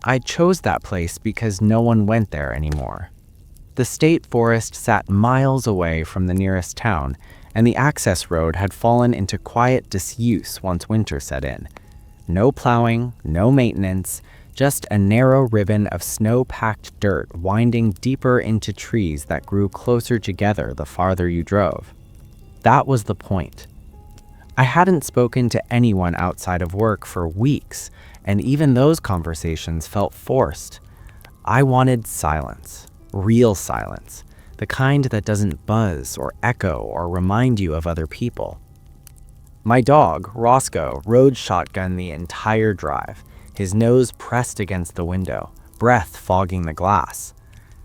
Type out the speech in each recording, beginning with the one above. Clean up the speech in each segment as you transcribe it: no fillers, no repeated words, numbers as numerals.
I chose that place because no one went there anymore. The state forest sat miles away from the nearest town, and the access road had fallen into quiet disuse once winter set in. No plowing, no maintenance, just a narrow ribbon of snow-packed dirt winding deeper into trees that grew closer together the farther you drove. That was the point. I hadn't spoken to anyone outside of work for weeks, and even those conversations felt forced. I wanted silence, real silence, the kind that doesn't buzz or echo or remind you of other people. My dog, Roscoe, rode shotgun the entire drive, his nose pressed against the window, breath fogging the glass.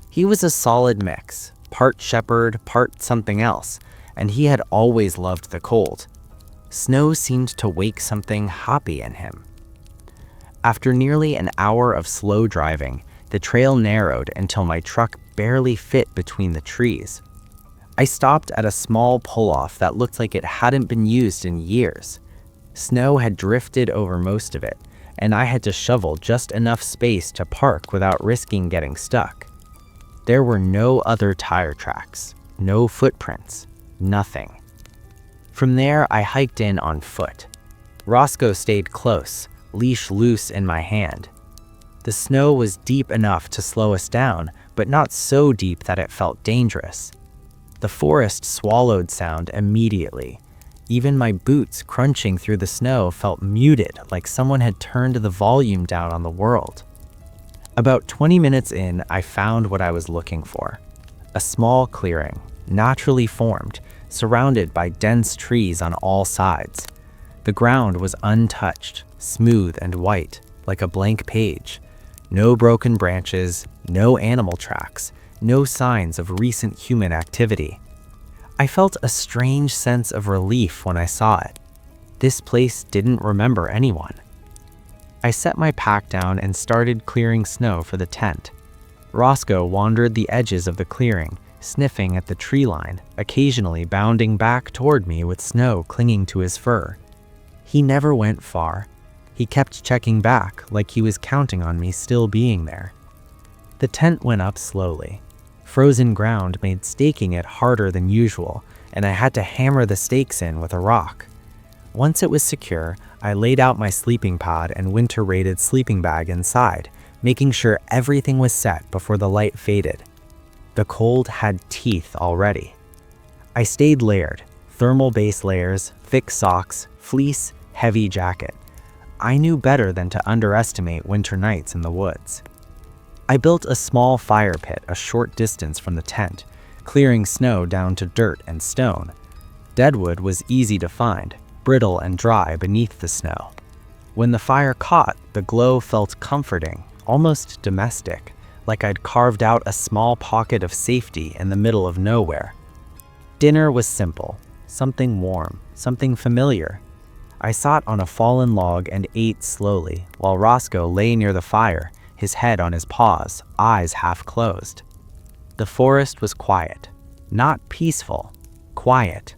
He was a solid mix, part shepherd, part something else, and he had always loved the cold. Snow seemed to wake something happy in him. After nearly an hour of slow driving, the trail narrowed until my truck barely fit between the trees. I stopped at a small pull-off that looked like it hadn't been used in years. Snow had drifted over most of it, and I had to shovel just enough space to park without risking getting stuck. There were no other tire tracks, no footprints, nothing. From there, I hiked in on foot. Roscoe stayed close, leash loose in my hand. The snow was deep enough to slow us down, but not so deep that it felt dangerous. The forest swallowed sound immediately. Even my boots crunching through the snow felt muted, like someone had turned the volume down on the world. About 20 minutes in, I found what I was looking for. A small clearing, naturally formed, surrounded by dense trees on all sides. The ground was untouched, smooth and white, like a blank page. No broken branches, no animal tracks, no signs of recent human activity. I felt a strange sense of relief when I saw it. This place didn't remember anyone. I set my pack down and started clearing snow for the tent. Roscoe wandered the edges of the clearing, sniffing at the tree line, occasionally bounding back toward me with snow clinging to his fur. He never went far. He kept checking back, like he was counting on me still being there. The tent went up slowly. Frozen ground made staking it harder than usual, and I had to hammer the stakes in with a rock. Once it was secure, I laid out my sleeping pod and winter-rated sleeping bag inside, making sure everything was set before the light faded. The cold had teeth already. I stayed layered, thermal base layers, thick socks, fleece, heavy jacket. I knew better than to underestimate winter nights in the woods. I built a small fire pit a short distance from the tent, clearing snow down to dirt and stone. Deadwood was easy to find, brittle and dry beneath the snow. When the fire caught, the glow felt comforting, almost domestic, like I'd carved out a small pocket of safety in the middle of nowhere. Dinner was simple, something warm, something familiar. I sat on a fallen log and ate slowly, while Roscoe lay near the fire, his head on his paws, eyes half closed. The forest was quiet, not peaceful, quiet.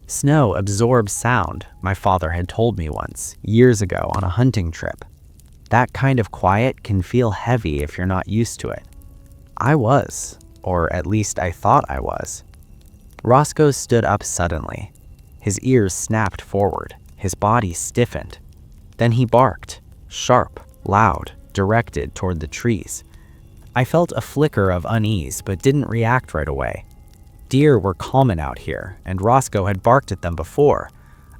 Snow absorbs sound, my father had told me once, years ago on a hunting trip. That kind of quiet can feel heavy if you're not used to it. I was, or at least I thought I was. Roscoe stood up suddenly. His ears snapped forward, his body stiffened. Then he barked, sharp, loud, directed toward the trees. I felt a flicker of unease but didn't react right away. Deer were common out here, and Roscoe had barked at them before.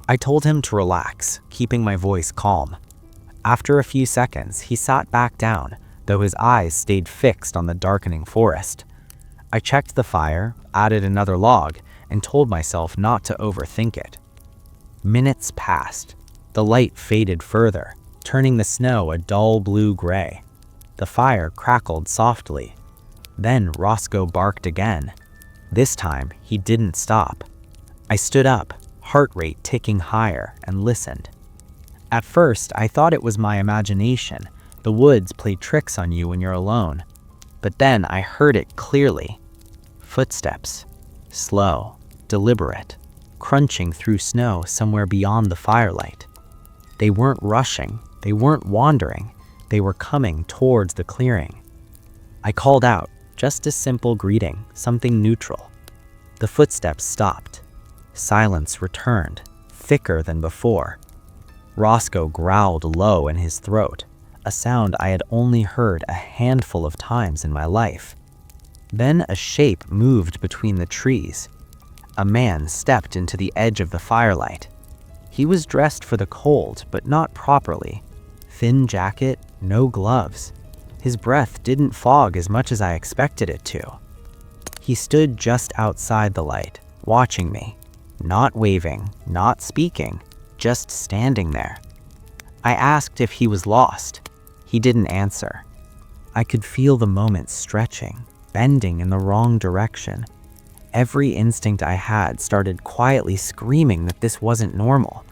I told him to relax, keeping my voice calm. After a few seconds, he sat back down, though his eyes stayed fixed on the darkening forest. I checked the fire, added another log, and told myself not to overthink it. Minutes passed. The light faded further, turning the snow a dull blue-gray. The fire crackled softly. Then Roscoe barked again. This time, he didn't stop. I stood up, heart rate ticking higher, and listened. At first, I thought it was my imagination. The woods play tricks on you when you're alone. But then I heard it clearly. Footsteps. Slow, deliberate, crunching through snow somewhere beyond the firelight. They weren't rushing. They weren't wandering. They were coming towards the clearing. I called out, just a simple greeting, something neutral. The footsteps stopped. Silence returned, thicker than before. Roscoe growled low in his throat, a sound I had only heard a handful of times in my life. Then a shape moved between the trees. A man stepped into the edge of the firelight. He was dressed for the cold, but not properly. Thin jacket, no gloves. His breath didn't fog as much as I expected it to. He stood just outside the light, watching me. Not waving, not speaking, just standing there. I asked if he was lost. He didn't answer. I could feel the moment stretching, bending in the wrong direction. Every instinct I had started quietly screaming that this wasn't normal.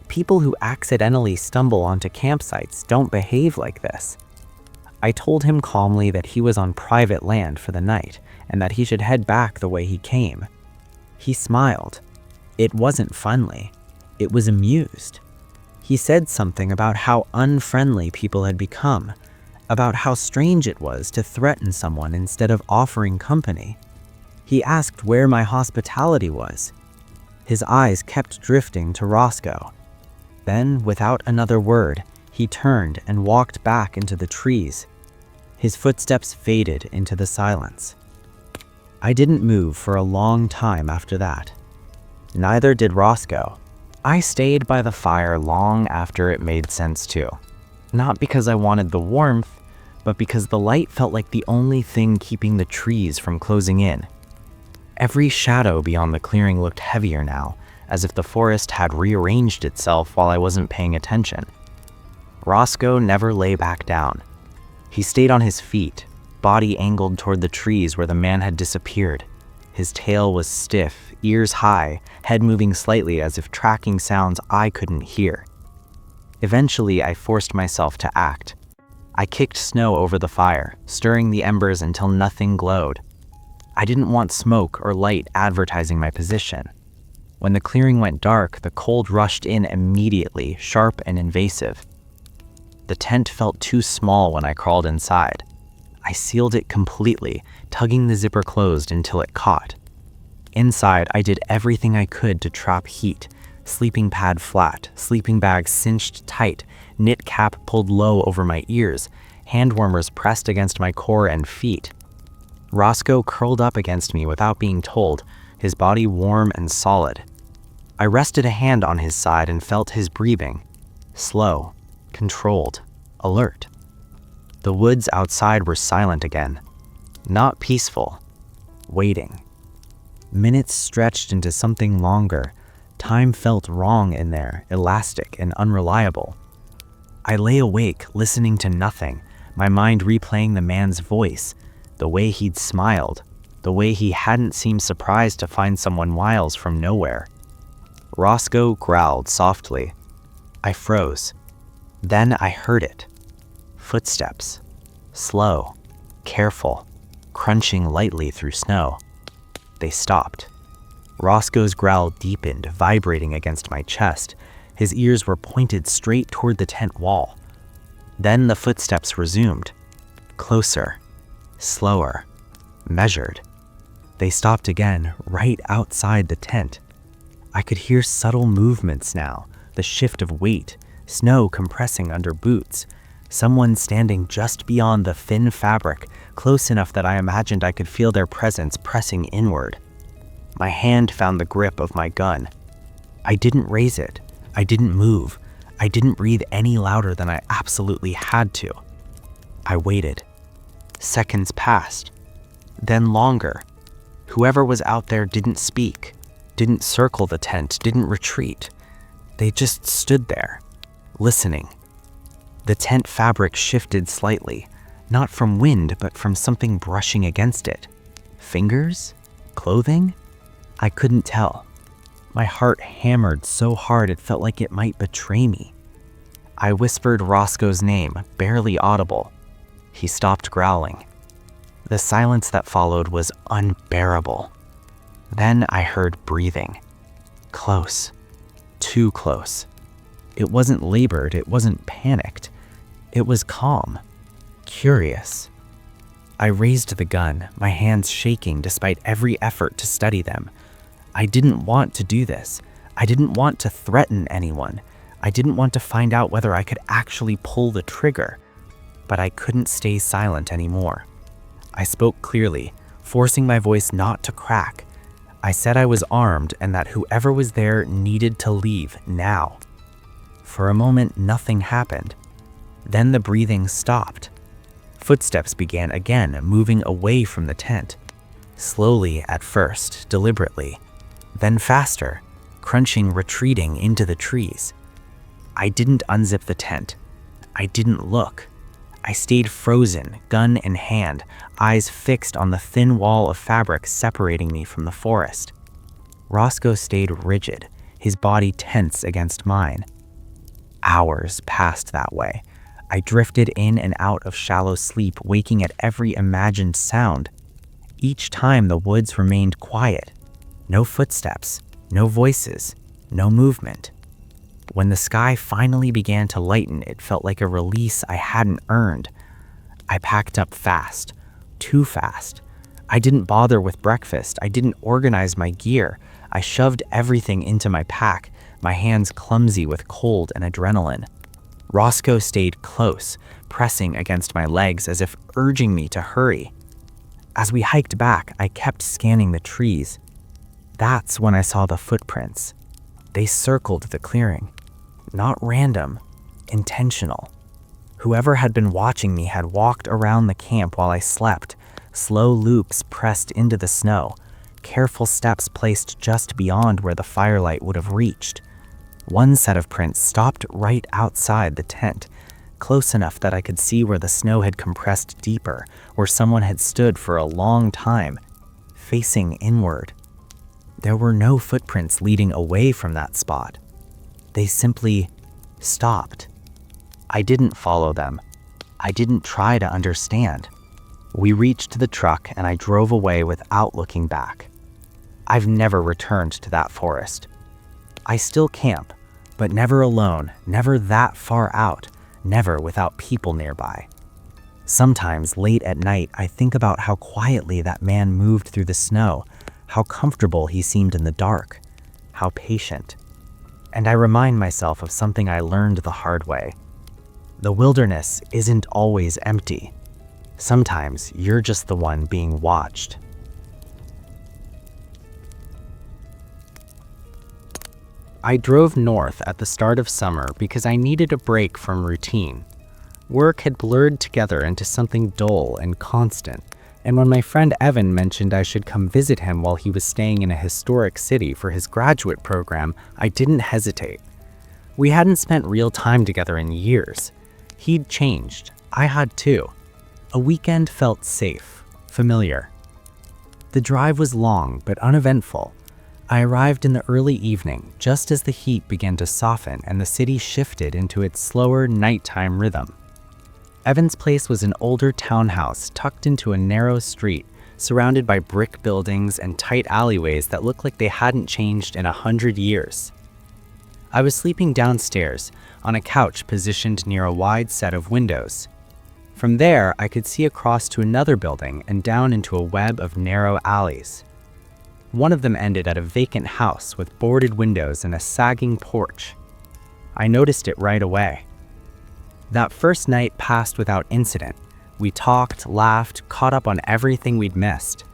People who accidentally stumble onto campsites don't behave like this. I told him calmly that he was on private land for the night and that he should head back the way he came. He smiled. It wasn't funny. It was amused. He said something about how unfriendly people had become, about how strange it was to threaten someone instead of offering company. He asked where my hospitality was. His eyes kept drifting to Roscoe. Then, without another word, he turned and walked back into the trees. His footsteps faded into the silence. I didn't move for a long time after that. Neither did Roscoe. I stayed by the fire long after it made sense to. Not because I wanted the warmth, but because the light felt like the only thing keeping the trees from closing in. Every shadow beyond the clearing looked heavier now, as if the forest had rearranged itself while I wasn't paying attention. Roscoe never lay back down. He stayed on his feet, body angled toward the trees where the man had disappeared. His tail was stiff, ears high, head moving slightly as if tracking sounds I couldn't hear. Eventually, I forced myself to act. I kicked snow over the fire, stirring the embers until nothing glowed. I didn't want smoke or light advertising my position. When the clearing went dark, the cold rushed in immediately, sharp and invasive. The tent felt too small when I crawled inside. I sealed it completely, tugging the zipper closed until it caught. Inside, I did everything I could to trap heat. Sleeping pad flat, sleeping bag cinched tight, knit cap pulled low over my ears, hand warmers pressed against my core and feet. Roscoe curled up against me without being told, his body warm and solid. I rested a hand on his side and felt his breathing. Slow, controlled, alert. The woods outside were silent again. Not peaceful. Waiting. Minutes stretched into something longer. Time felt wrong in there, elastic and unreliable. I lay awake, listening to nothing, my mind replaying the man's voice, the way he'd smiled, the way he hadn't seemed surprised to find someone miles from nowhere. Roscoe growled softly. I froze. Then I heard it. Footsteps. Slow, careful, crunching lightly through snow. They stopped. Roscoe's growl deepened, vibrating against my chest. His ears were pointed straight toward the tent wall. Then the footsteps resumed. Closer, slower, measured. They stopped again, right outside the tent. I could hear subtle movements now, the shift of weight, snow compressing under boots. Someone standing just beyond the thin fabric, close enough that I imagined I could feel their presence pressing inward. My hand found the grip of my gun. I didn't raise it. I didn't move. I didn't breathe any louder than I absolutely had to. I waited. Seconds passed. Then longer. Whoever was out there didn't speak, didn't circle the tent, didn't retreat. They just stood there, listening. The tent fabric shifted slightly, not from wind, but from something brushing against it. Fingers? Clothing? I couldn't tell. My heart hammered so hard it felt like it might betray me. I whispered Roscoe's name, barely audible. He stopped growling. The silence that followed was unbearable. Then I heard breathing. Close. Too close. It wasn't labored, it wasn't panicked. It was calm, curious. I raised the gun, my hands shaking despite every effort to steady them. I didn't want to do this. I didn't want to threaten anyone. I didn't want to find out whether I could actually pull the trigger. But I couldn't stay silent anymore. I spoke clearly, forcing my voice not to crack. I said I was armed and that whoever was there needed to leave now. For a moment, nothing happened. Then the breathing stopped. Footsteps began again, moving away from the tent. Slowly at first, deliberately, then faster, crunching, retreating into the trees. I didn't unzip the tent. I didn't look. I stayed frozen, gun in hand, eyes fixed on the thin wall of fabric separating me from the forest. Roscoe stayed rigid, his body tense against mine. Hours passed that way. I drifted in and out of shallow sleep, waking at every imagined sound. Each time the woods remained quiet. No footsteps, no voices, no movement. When the sky finally began to lighten, it felt like a release I hadn't earned. I packed up fast, too fast. I didn't bother with breakfast. I didn't organize my gear. I shoved everything into my pack, my hands clumsy with cold and adrenaline. Roscoe stayed close, pressing against my legs as if urging me to hurry. As we hiked back, I kept scanning the trees. That's when I saw the footprints. They circled the clearing. Not random, intentional. Whoever had been watching me had walked around the camp while I slept, slow loops pressed into the snow, careful steps placed just beyond where the firelight would have reached. One set of prints stopped right outside the tent, close enough that I could see where the snow had compressed deeper, where someone had stood for a long time, facing inward. There were no footprints leading away from that spot. They simply stopped. I didn't follow them. I didn't try to understand. We reached the truck and I drove away without looking back. I've never returned to that forest. I still camp, but never alone, never that far out, never without people nearby. Sometimes late at night, I think about how quietly that man moved through the snow, how comfortable he seemed in the dark, how patient. And I remind myself of something I learned the hard way. The wilderness isn't always empty. Sometimes you're just the one being watched. I drove north at the start of summer because I needed a break from routine. Work had blurred together into something dull and constant, and when my friend Evan mentioned I should come visit him while he was staying in a historic city for his graduate program, I didn't hesitate. We hadn't spent real time together in years. He'd changed. I had too. A weekend felt safe, familiar. The drive was long but uneventful. I arrived in the early evening, just as the heat began to soften and the city shifted into its slower nighttime rhythm. Evan's place was an older townhouse tucked into a narrow street, surrounded by brick buildings and tight alleyways that looked like they hadn't changed in 100 years. I was sleeping downstairs, on a couch positioned near a wide set of windows. From there, I could see across to another building and down into a web of narrow alleys. One of them ended at a vacant house with boarded windows and a sagging porch. I noticed it right away. That first night passed without incident. We talked, laughed, caught up on everything we'd missed.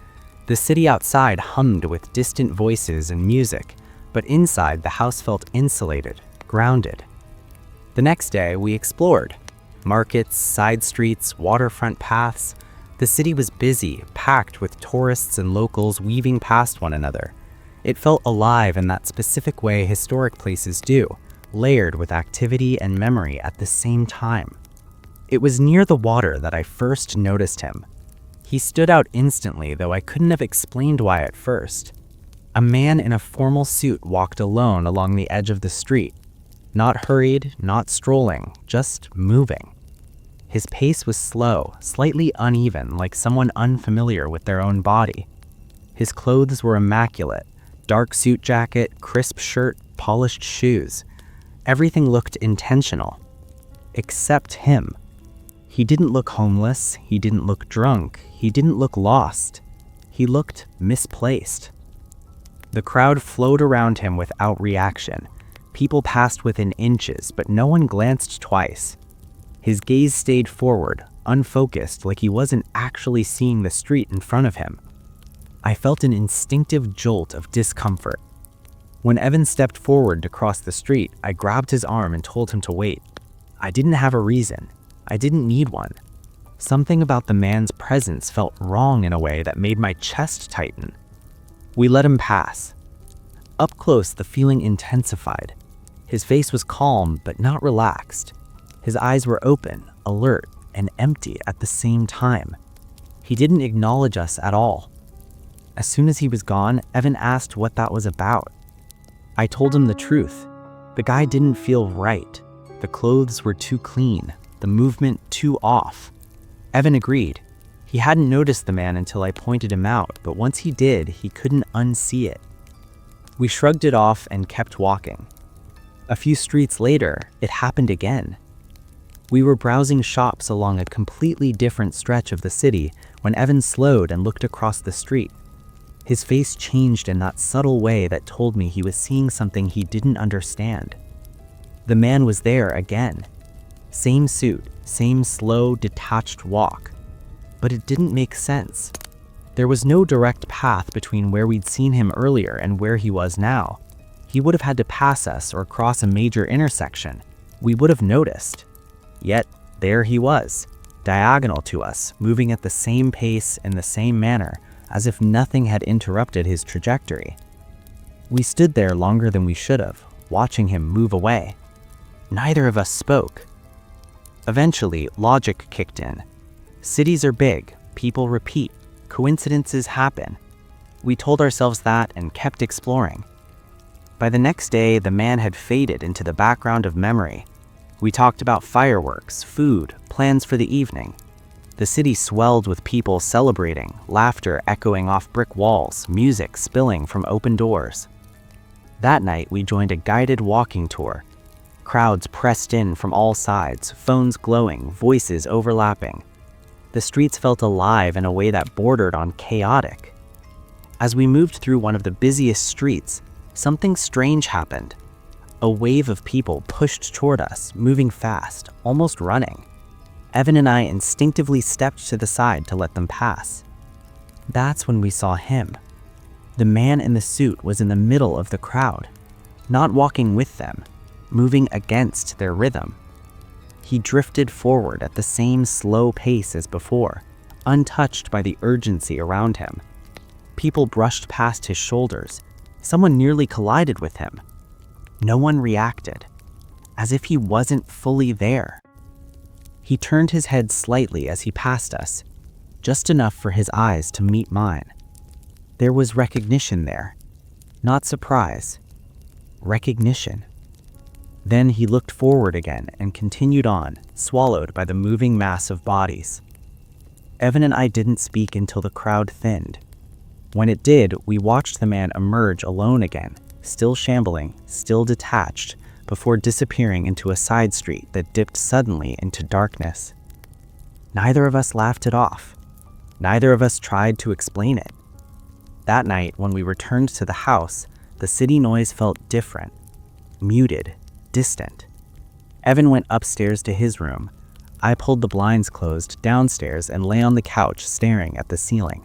The city outside hummed with distant voices and music, but inside the house felt insulated, grounded. The next day, we explored. Markets, side streets, waterfront paths. The city was busy, packed with tourists and locals weaving past one another. It felt alive in that specific way historic places do, layered with activity and memory at the same time. It was near the water that I first noticed him. He stood out instantly, though I couldn't have explained why at first. A man in a formal suit walked alone along the edge of the street. Not hurried, not strolling, just moving. His pace was slow, slightly uneven, like someone unfamiliar with their own body. His clothes were immaculate: dark suit jacket, crisp shirt, polished shoes. Everything looked intentional. Except him. He didn't look homeless, he didn't look drunk, he didn't look lost. He looked misplaced. The crowd flowed around him without reaction. People passed within inches, but no one glanced twice. His gaze stayed forward, unfocused, like he wasn't actually seeing the street in front of him. I felt an instinctive jolt of discomfort. When Evan stepped forward to cross the street, I grabbed his arm and told him to wait. I didn't have a reason. I didn't need one. Something about the man's presence felt wrong in a way that made my chest tighten. We let him pass. Up close, the feeling intensified. His face was calm, but not relaxed. His eyes were open, alert, and empty at the same time. He didn't acknowledge us at all. As soon as he was gone, Evan asked what that was about. I told him the truth. The guy didn't feel right. The clothes were too clean, the movement too off. Evan agreed. He hadn't noticed the man until I pointed him out, but once he did, he couldn't unsee it. We shrugged it off and kept walking. A few streets later, it happened again. We were browsing shops along a completely different stretch of the city when Evan slowed and looked across the street. His face changed in that subtle way that told me he was seeing something he didn't understand. The man was there again. Same suit, same slow, detached walk. But it didn't make sense. There was no direct path between where we'd seen him earlier and where he was now. He would have had to pass us or cross a major intersection. We would have noticed. Yet, there he was, diagonal to us, moving at the same pace in the same manner, as if nothing had interrupted his trajectory. We stood there longer than we should have, watching him move away. Neither of us spoke. Eventually, logic kicked in. Cities are big, people repeat, coincidences happen. We told ourselves that and kept exploring. By the next day, the man had faded into the background of memory. We talked about fireworks, food, plans for the evening. The city swelled with people celebrating, laughter echoing off brick walls, music spilling from open doors. That night, we joined a guided walking tour. Crowds pressed in from all sides, phones glowing, voices overlapping. The streets felt alive in a way that bordered on chaotic. As we moved through one of the busiest streets, something strange happened. A wave of people pushed toward us, moving fast, almost running. Evan and I instinctively stepped to the side to let them pass. That's when we saw him. The man in the suit was in the middle of the crowd, not walking with them, moving against their rhythm. He drifted forward at the same slow pace as before, untouched by the urgency around him. People brushed past his shoulders. Someone nearly collided with him. No one reacted, as if he wasn't fully there. He turned his head slightly as he passed us, just enough for his eyes to meet mine. There was recognition there, not surprise. Recognition. Then he looked forward again and continued on, swallowed by the moving mass of bodies. Evan and I didn't speak until the crowd thinned. When it did, we watched the man emerge alone again, still shambling, still detached, before disappearing into a side street that dipped suddenly into darkness. Neither of us laughed it off. Neither of us tried to explain it. That night, when we returned to the house, the city noise felt different, muted, distant. Evan went upstairs to his room. I pulled the blinds closed downstairs and lay on the couch staring at the ceiling.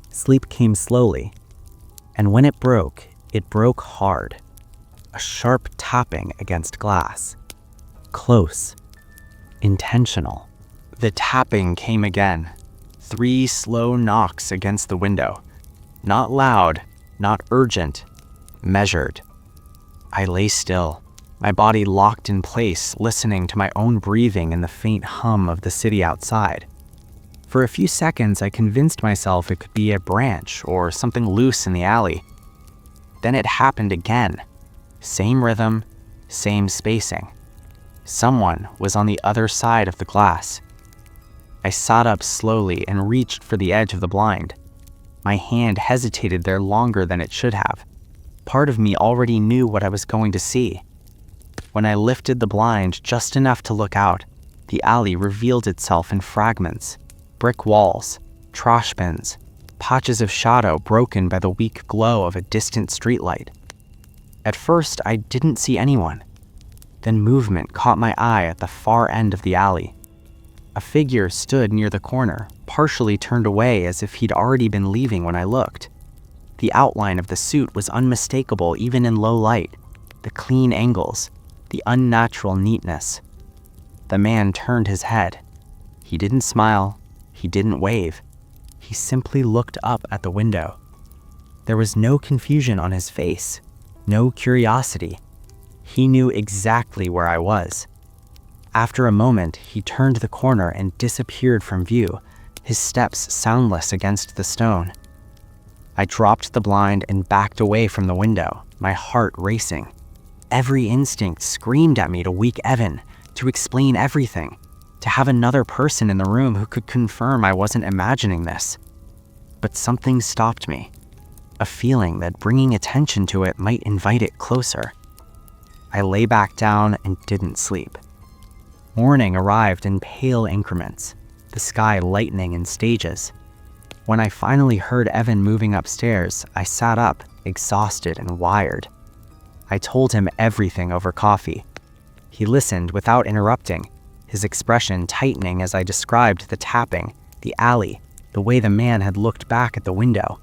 Sleep came slowly, and when it broke hard. A sharp tapping against glass. Close. Intentional. The tapping came again. 3 slow knocks against the window. Not loud, not urgent, measured. I lay still, my body locked in place, listening to my own breathing and the faint hum of the city outside. For a few seconds, I convinced myself it could be a branch or something loose in the alley. Then it happened again. Same rhythm, same spacing. Someone was on the other side of the glass. I sat up slowly and reached for the edge of the blind. My hand hesitated there longer than it should have. Part of me already knew what I was going to see. When I lifted the blind just enough to look out, The alley revealed itself in fragments: brick walls, trash bins, patches of shadow broken by the weak glow of a distant streetlight. At first, I didn't see anyone. Then movement caught my eye at the far end of the alley. A figure stood near the corner, partially turned away as if he'd already been leaving when I looked. The outline of the suit was unmistakable even in low light, the clean angles, the unnatural neatness. The man turned his head. He didn't smile, he didn't wave. He simply looked up at the window. There was no confusion on his face, no curiosity. He knew exactly where I was. After a moment, he turned the corner and disappeared from view, his steps soundless against the stone. I dropped the blind and backed away from the window, my heart racing. Every instinct screamed at me to wake Evan, to explain everything, to have another person in the room who could confirm I wasn't imagining this. But something stopped me, a feeling that bringing attention to it might invite it closer. I lay back down and didn't sleep. Morning arrived in pale increments, the sky lightening in stages. When I finally heard Evan moving upstairs, I sat up, exhausted and wired. I told him everything over coffee. He listened without interrupting, his expression tightening as I described the tapping, the alley, the way the man had looked back at the window.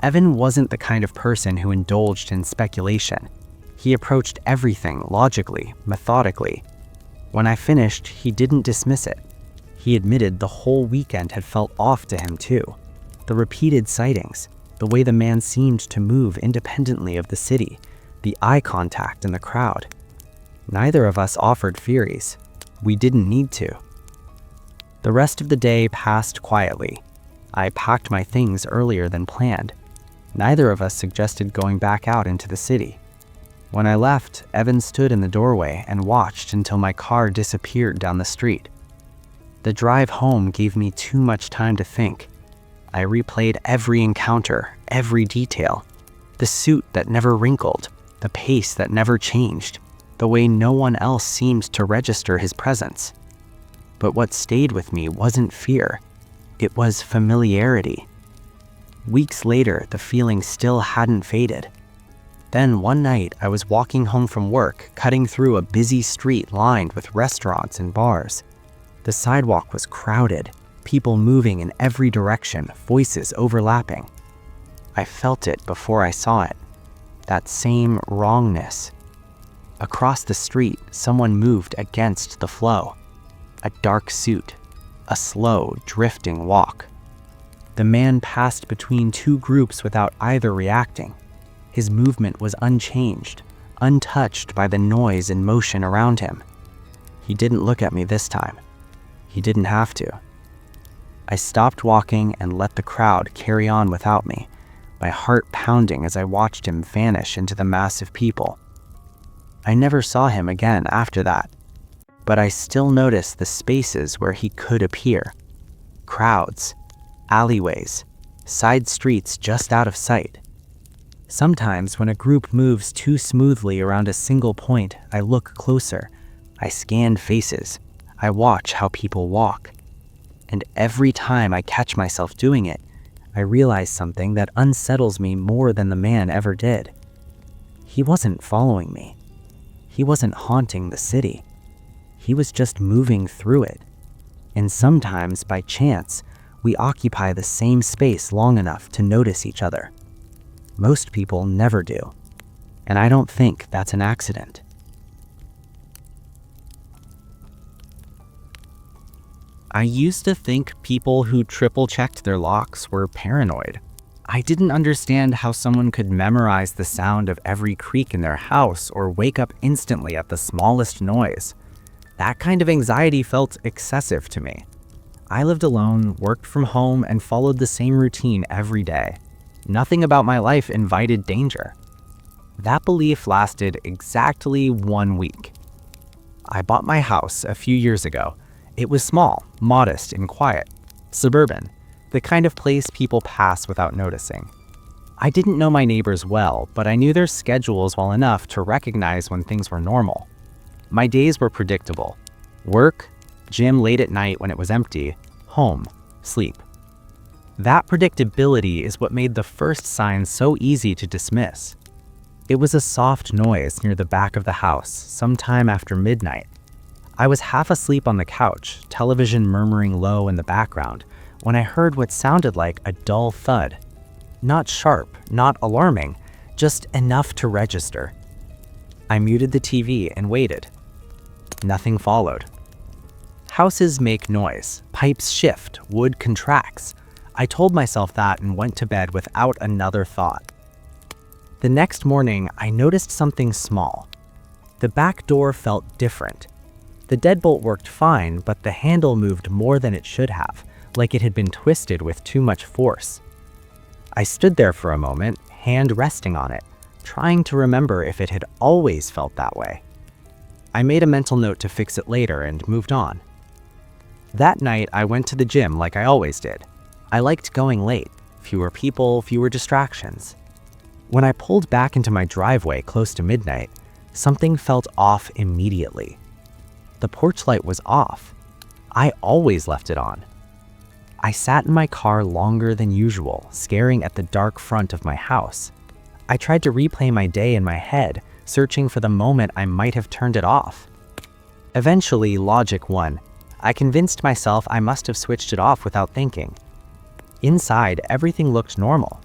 Evan wasn't the kind of person who indulged in speculation. He approached everything logically, methodically. When I finished, he didn't dismiss it. He admitted the whole weekend had felt off to him too. The repeated sightings, the way the man seemed to move independently of the city, the eye contact in the crowd. Neither of us offered theories. We didn't need to. The rest of the day passed quietly. I packed my things earlier than planned. Neither of us suggested going back out into the city. When I left, Evan stood in the doorway and watched until my car disappeared down the street. The drive home gave me too much time to think. I replayed every encounter, every detail. The suit that never wrinkled, the pace that never changed, the way no one else seemed to register his presence. But what stayed with me wasn't fear. It was familiarity. Weeks later, the feeling still hadn't faded. Then one night, I was walking home from work, cutting through a busy street lined with restaurants and bars. The sidewalk was crowded, people moving in every direction, voices overlapping. I felt it before I saw it. That same wrongness. Across the street, someone moved against the flow. A dark suit, a slow, drifting walk. The man passed between two groups without either reacting. His movement was unchanged, untouched by the noise and motion around him. He didn't look at me this time. He didn't have to. I stopped walking and let the crowd carry on without me, my heart pounding as I watched him vanish into the mass of people. I never saw him again after that, but I still noticed the spaces where he could appear. Crowds, alleyways, side streets just out of sight. Sometimes when a group moves too smoothly around a single point, I look closer. I scan faces. I watch how people walk. And every time I catch myself doing it, I realize something that unsettles me more than the man ever did. He wasn't following me. He wasn't haunting the city. He was just moving through it. And sometimes, by chance, we occupy the same space long enough to notice each other. Most people never do. And I don't think that's an accident. I used to think people who triple-checked their locks were paranoid. I didn't understand how someone could memorize the sound of every creak in their house or wake up instantly at the smallest noise. That kind of anxiety felt excessive to me. I lived alone, worked from home, and followed the same routine every day. Nothing about my life invited danger. That belief lasted exactly 1 week. I bought my house a few years ago. It was small, modest, and quiet. Suburban, the kind of place people pass without noticing. I didn't know my neighbors well, but I knew their schedules well enough to recognize when things were normal. My days were predictable. Work, Gym late at night when it was empty. Home. Sleep. That predictability is what made the first sign so easy to dismiss. It was a soft noise near the back of the house, sometime after midnight. I was half asleep on the couch, television murmuring low in the background, when I heard what sounded like a dull thud. Not sharp, not alarming, just enough to register. I muted the TV and waited. Nothing followed. Houses make noise, pipes shift, wood contracts. I told myself that and went to bed without another thought. The next morning, I noticed something small. The back door felt different. The deadbolt worked fine, but the handle moved more than it should have, like it had been twisted with too much force. I stood there for a moment, hand resting on it, trying to remember if it had always felt that way. I made a mental note to fix it later and moved on. That night, I went to the gym like I always did. I liked going late, fewer people, fewer distractions. When I pulled back into my driveway close to midnight, something felt off immediately. The porch light was off. I always left it on. I sat in my car longer than usual, staring at the dark front of my house. I tried to replay my day in my head, searching for the moment I might have turned it off. Eventually, logic won. I convinced myself I must have switched it off without thinking. Inside, everything looked normal.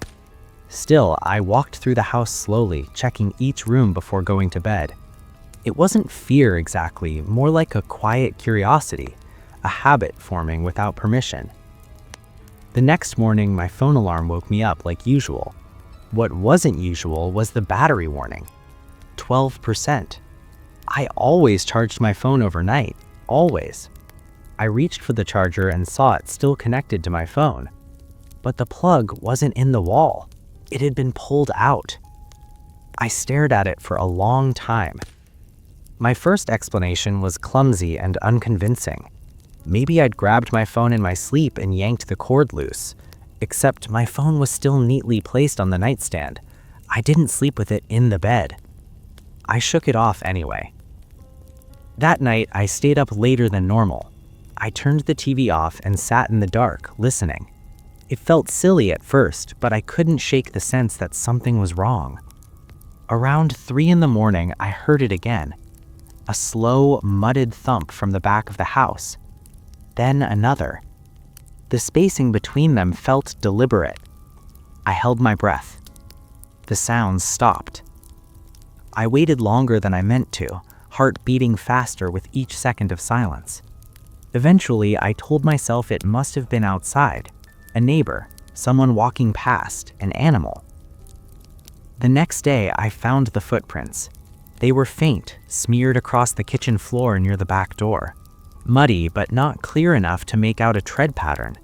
Still, I walked through the house slowly, checking each room before going to bed. It wasn't fear exactly, more like a quiet curiosity, a habit forming without permission. The next morning, my phone alarm woke me up like usual. What wasn't usual was the battery warning. 12%. I always charged my phone overnight, always. I reached for the charger and saw it still connected to my phone. But the plug wasn't in the wall. It had been pulled out. I stared at it for a long time. My first explanation was clumsy and unconvincing. Maybe I'd grabbed my phone in my sleep and yanked the cord loose, except my phone was still neatly placed on the nightstand. I didn't sleep with it in the bed. I shook it off anyway. That night, I stayed up later than normal. I turned the TV off and sat in the dark, listening. It felt silly at first, but I couldn't shake the sense that something was wrong. Around 3 a.m, I heard it again. A slow, mudded thump from the back of the house. Then another. The spacing between them felt deliberate. I held my breath. The sounds stopped. I waited longer than I meant to, heart beating faster with each second of silence. Eventually, I told myself it must have been outside. A neighbor, someone walking past, an animal. The next day, I found the footprints. They were faint, smeared across the kitchen floor near the back door. Muddy, but not clear enough to make out a tread pattern.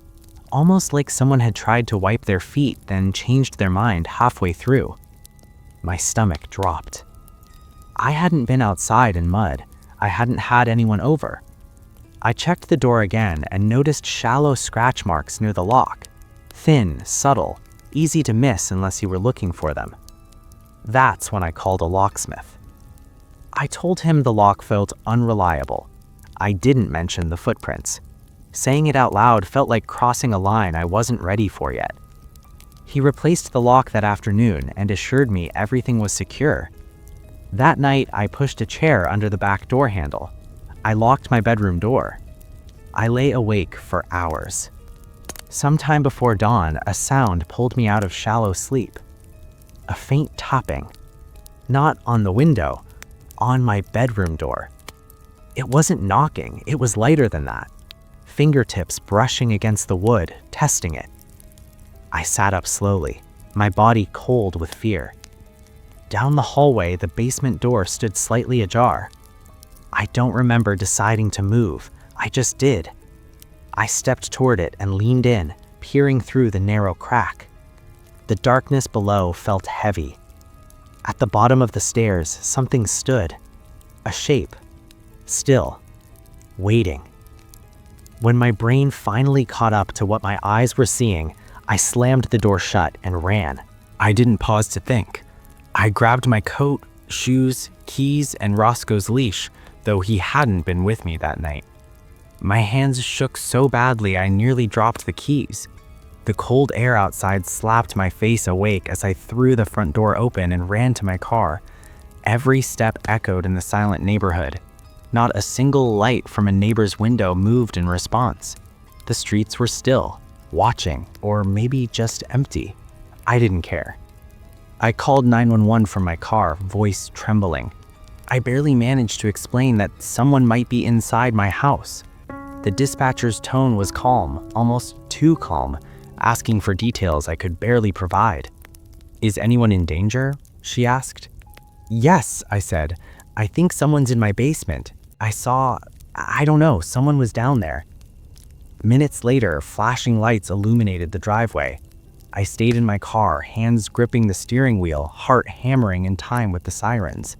Almost like someone had tried to wipe their feet, then changed their mind halfway through. My stomach dropped. I hadn't been outside in mud. I hadn't had anyone over. I checked the door again and noticed shallow scratch marks near the lock. Thin, subtle, easy to miss unless you were looking for them. That's when I called a locksmith. I told him the lock felt unreliable. I didn't mention the footprints. Saying it out loud felt like crossing a line I wasn't ready for yet. He replaced the lock that afternoon and assured me everything was secure. That night, I pushed a chair under the back door handle. I locked my bedroom door. I lay awake for hours. Sometime before dawn, a sound pulled me out of shallow sleep. A faint tapping. Not on the window, on my bedroom door. It wasn't knocking, it was lighter than that. Fingertips brushing against the wood, testing it. I sat up slowly, my body cold with fear. Down the hallway, the basement door stood slightly ajar. I don't remember deciding to move, I just did. I stepped toward it and leaned in, peering through the narrow crack. The darkness below felt heavy. At the bottom of the stairs, something stood. A shape. Still. Waiting. When my brain finally caught up to what my eyes were seeing, I slammed the door shut and ran. I didn't pause to think. I grabbed my coat, shoes, keys, and Roscoe's leash, though he hadn't been with me that night. My hands shook so badly I nearly dropped the keys. The cold air outside slapped my face awake as I threw the front door open and ran to my car. Every step echoed in the silent neighborhood. Not a single light from a neighbor's window moved in response. The streets were still, watching, or maybe just empty. I didn't care. I called 911 from my car, voice trembling. I barely managed to explain that someone might be inside my house. The dispatcher's tone was calm, almost too calm, asking for details I could barely provide. "Is anyone in danger?" she asked. "Yes," I said. "I think someone's in my basement. I don't know, someone was down there." Minutes later, flashing lights illuminated the driveway. I stayed in my car, hands gripping the steering wheel, heart hammering in time with the sirens.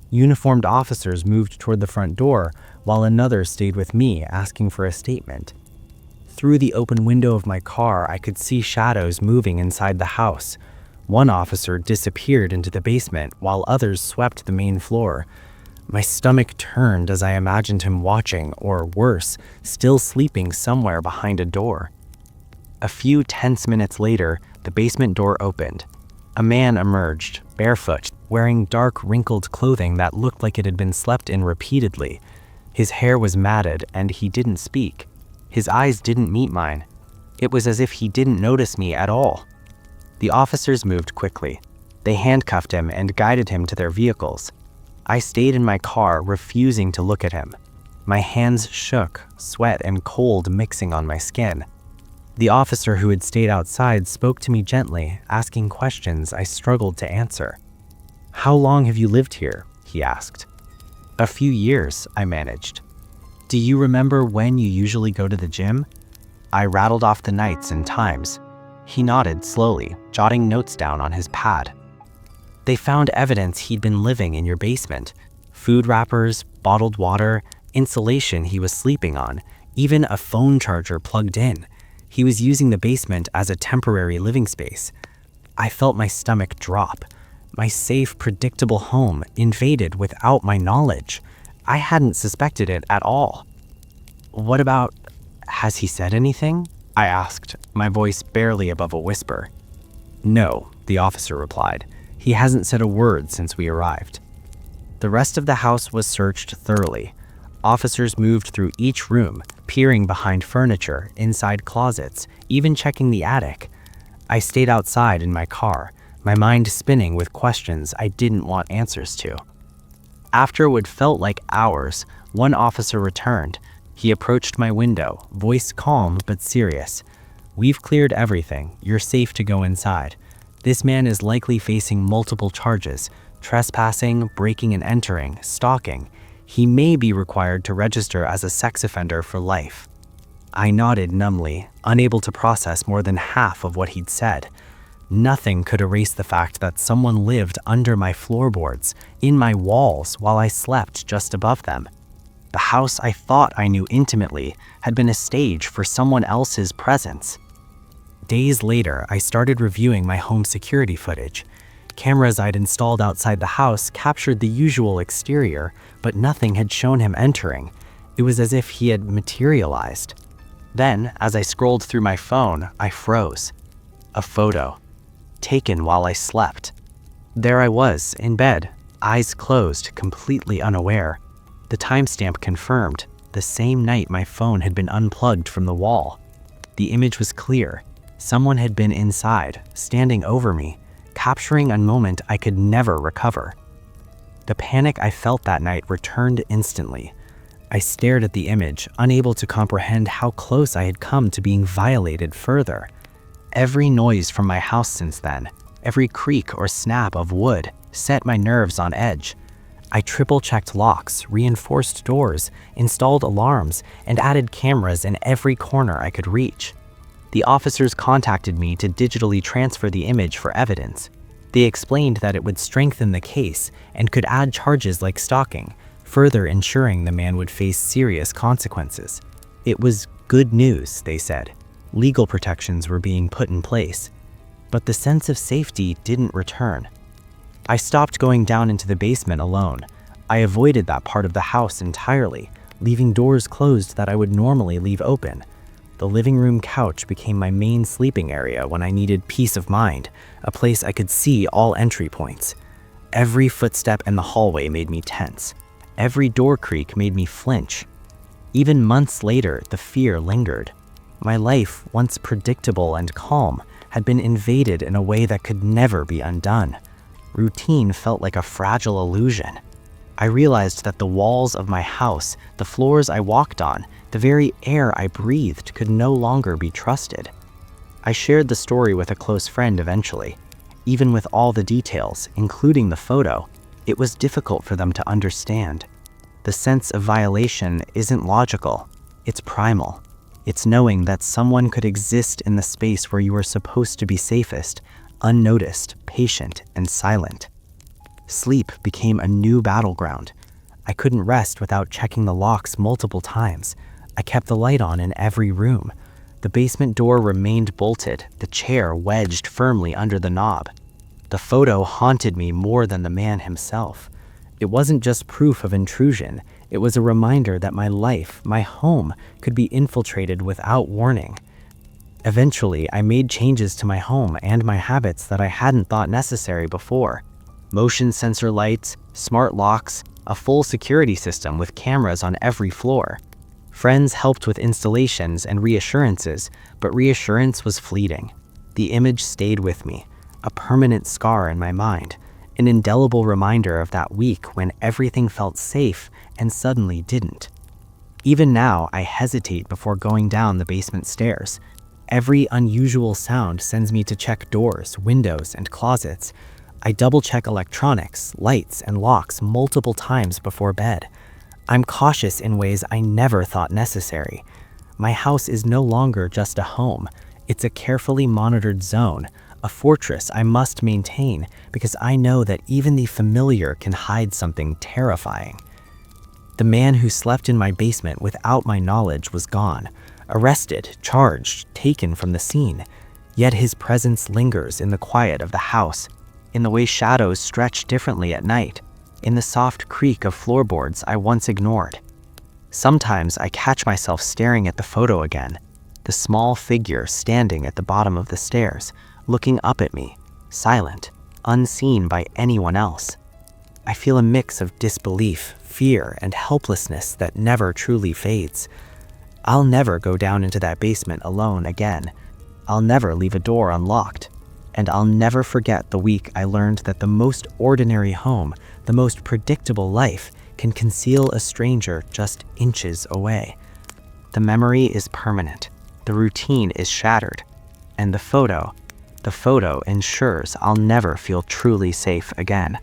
Uniformed officers moved toward the front door, while another stayed with me, asking for a statement. Through the open window of my car, I could see shadows moving inside the house. One officer disappeared into the basement, while others swept the main floor. My stomach turned as I imagined him watching, or worse, still sleeping somewhere behind a door. A few tense minutes later, the basement door opened. A man emerged, barefoot, wearing dark, wrinkled clothing that looked like it had been slept in repeatedly. His hair was matted, and he didn't speak. His eyes didn't meet mine. It was as if he didn't notice me at all. The officers moved quickly. They handcuffed him and guided him to their vehicles. I stayed in my car, refusing to look at him. My hands shook, sweat and cold mixing on my skin. The officer who had stayed outside spoke to me gently, asking questions I struggled to answer. "How long have you lived here?" he asked. "A few years," I managed. "Do you remember when you usually go to the gym?" I rattled off the nights and times. He nodded slowly, jotting notes down on his pad. "They found evidence he'd been living in your basement. Food wrappers, bottled water, insulation he was sleeping on, even a phone charger plugged in. He was using the basement as a temporary living space." I felt my stomach drop. My safe, predictable home invaded without my knowledge. I hadn't suspected it at all. "What about, has he said anything?" I asked, my voice barely above a whisper. "No," the officer replied. "He hasn't said a word since we arrived." The rest of the house was searched thoroughly. Officers moved through each room, peering behind furniture, inside closets, even checking the attic. I stayed outside in my car, my mind spinning with questions I didn't want answers to. After what felt like hours, one officer returned. He approached my window, voice calm but serious. "We've cleared everything. You're safe to go inside. This man is likely facing multiple charges: trespassing, breaking and entering, stalking. He may be required to register as a sex offender for life." I nodded numbly, unable to process more than half of what he'd said. Nothing could erase the fact that someone lived under my floorboards, in my walls, while I slept just above them. The house I thought I knew intimately had been a stage for someone else's presence. Days later, I started reviewing my home security footage. Cameras I'd installed outside the house captured the usual exterior, but nothing had shown him entering. It was as if he had materialized. Then, as I scrolled through my phone, I froze. A photo, taken while I slept. There I was, in bed, eyes closed, completely unaware. The timestamp confirmed, the same night my phone had been unplugged from the wall. The image was clear. Someone had been inside, standing over me, capturing a moment I could never recover. The panic I felt that night returned instantly. I stared at the image, unable to comprehend how close I had come to being violated further. Every noise from my house since then, every creak or snap of wood, set my nerves on edge. I triple-checked locks, reinforced doors, installed alarms, and added cameras in every corner I could reach. The officers contacted me to digitally transfer the image for evidence. They explained that it would strengthen the case and could add charges like stalking, further ensuring the man would face serious consequences. It was good news, they said. Legal protections were being put in place. But the sense of safety didn't return. I stopped going down into the basement alone. I avoided that part of the house entirely, leaving doors closed that I would normally leave open. The living room couch became my main sleeping area when I needed peace of mind, a place I could see all entry points. Every footstep in the hallway made me tense. Every door creak made me flinch. Even months later, the fear lingered. My life, once predictable and calm, had been invaded in a way that could never be undone. Routine felt like a fragile illusion. I realized that the walls of my house, the floors I walked on, the very air I breathed could no longer be trusted. I shared the story with a close friend eventually. Even with all the details, including the photo, it was difficult for them to understand. The sense of violation isn't logical, it's primal. It's knowing that someone could exist in the space where you are supposed to be safest, unnoticed, patient, and silent. Sleep became a new battleground. I couldn't rest without checking the locks multiple times. I kept the light on in every room. The basement door remained bolted, the chair wedged firmly under the knob. The photo haunted me more than the man himself. It wasn't just proof of intrusion, it was a reminder that my life, my home, could be infiltrated without warning. Eventually, I made changes to my home and my habits that I hadn't thought necessary before. Motion sensor lights, smart locks, a full security system with cameras on every floor. Friends helped with installations and reassurances, but reassurance was fleeting. The image stayed with me, a permanent scar in my mind, an indelible reminder of that week when everything felt safe and suddenly didn't. Even now, I hesitate before going down the basement stairs. Every unusual sound sends me to check doors, windows, and closets. I double-check electronics, lights, and locks multiple times before bed. I'm cautious in ways I never thought necessary. My house is no longer just a home. It's a carefully monitored zone, a fortress I must maintain because I know that even the familiar can hide something terrifying. The man who slept in my basement without my knowledge was gone, arrested, charged, taken from the scene. Yet his presence lingers in the quiet of the house, in the way shadows stretch differently at night, in the soft creak of floorboards I once ignored. Sometimes I catch myself staring at the photo again, the small figure standing at the bottom of the stairs, looking up at me, silent, unseen by anyone else. I feel a mix of disbelief, fear, and helplessness that never truly fades. I'll never go down into that basement alone again. I'll never leave a door unlocked. And I'll never forget the week I learned that the most ordinary home, the most predictable life, can conceal a stranger just inches away. The memory is permanent, the routine is shattered, and the photo ensures I'll never feel truly safe again.